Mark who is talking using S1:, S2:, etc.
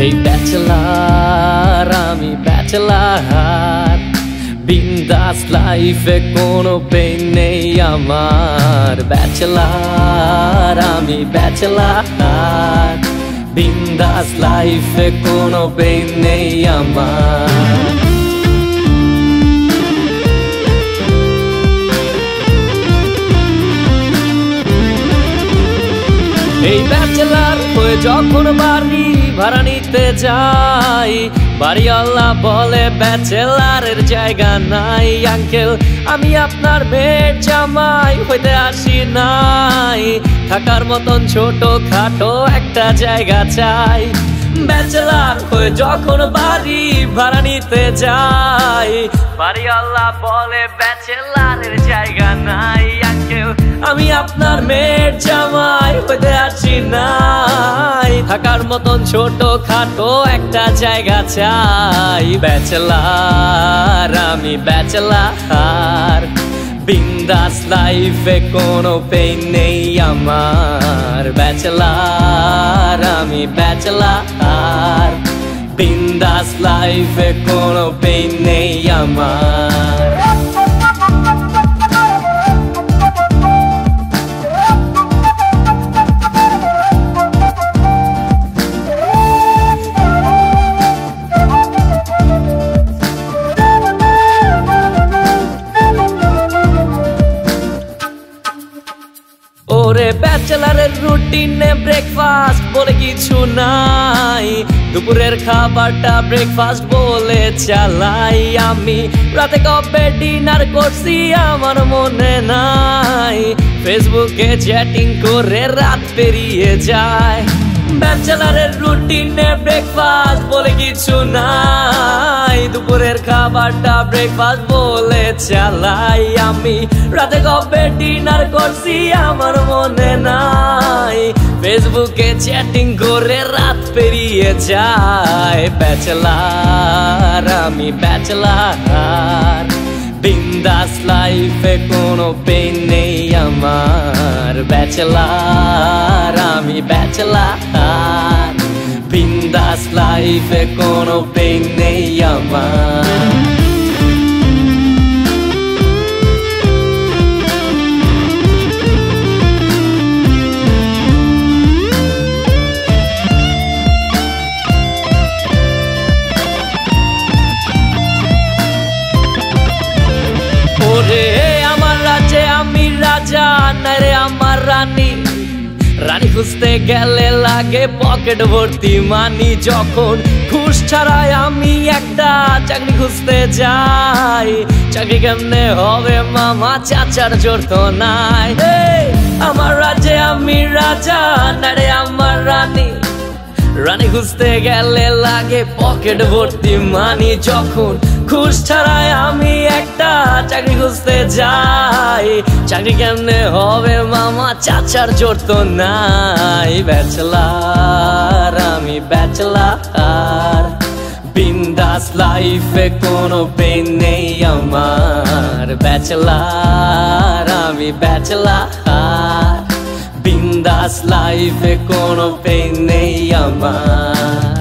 S1: এই ব্যাচেলার আমি ব্যাচেলার বিন্দাস লাইফে কোনো পেইন নেই আমার ব্যাচেলার আমি ব্যাচেলার বিন্দাস লাইফে কোনো পেইন নেই আমার এই ব্যাচেলার হয়ে যখন বাড়ি ভাড়া নিতে যাই বাড়িওয়ালা বলে ব্যাচেলারের জায়গা নাই আঙ্কেল আমি আপনার মেয়ের জামাই হইতে আসি নাই থাকার মতন ছোট খাটো একটা জায়গা চাই ব্যাচেলার হয়ে যখন বাড়ি ভাড়া নিতে যাই বাড়িওয়ালা বলে ব্যাচেলারের জায়গা নাই আঙ্কেল আমি আপনার মেয়ের জামাই হইতে আসি নাই থাকার মতন ছোট খাটো একটা জায়গা চাই ব্যাচেলার আমি ব্যাচেলার বিন্দাস লাইফে কোনো পেইন নেই আমার ব্যাচেলার আমি ব্যাচেলার বিন্দাস লাইফে কোনো পেইন নেই আমার ওরে ব্যাচেলারের রুটিনে ব্রেকফাস্ট বলে কিছু নাই দুপুরের খাবারটা ব্রেকফাস্ট বলে চালাই আমি রাতে কবে ডিনার করছি আমার মনে নাই ফেসবুকে চ্যাটিং করে রাত পেরিয়ে যায় ব্যাচেলারের রুটিনে ব্রেকফাস্ট বলে কিছু নাই দুপুরের খাবারটা ব্রেকফাস্ট বলে চালাই আমি রাতে কবে ডিনার করছি আমার মনে নাই ফেসবুকে চ্যাটিং করে রাত পেরিয়ে যায় ব্যাচেলার আমি ব্যাচেলার বিন্দাস লাইফে কোনো পেইন নেই আমার ব্যাচেলার আমি ব্যাচেলার বিন্দাস লাইফে কোনো পেইন নেই আমার আমার রাজ্যে আমি রাজা নাই রে আমার রানী রানী খুঁজতে গেলে লাগে পকেট ভর্তি মানি যখন ঘুষ ছাড়াই আমি একটা চাকরি খুঁজতে যাই চাকরি কেমনে হবে মামা চাচার জোর তো নাই আমার রাজ্যে আমি রাজা নাই রে আমার রানী রানী খুঁজতে গেলে লাগে পকেট ভর্তি মানি যখন ঘুষ ছাড়াই আমি একটা চাকরি খুঁজতে যাই চাকরি কেমনে হবে মামা চাচার জোর তো নাই ব্যাচেলার আমি ব্যাচেলার বিন্দাস লাইফে কোনো পেইন নেই আমার ব্যাচেলার আমি ব্যাচেলার বিন্দাস লাইফে কোনো পেইন নেই আমার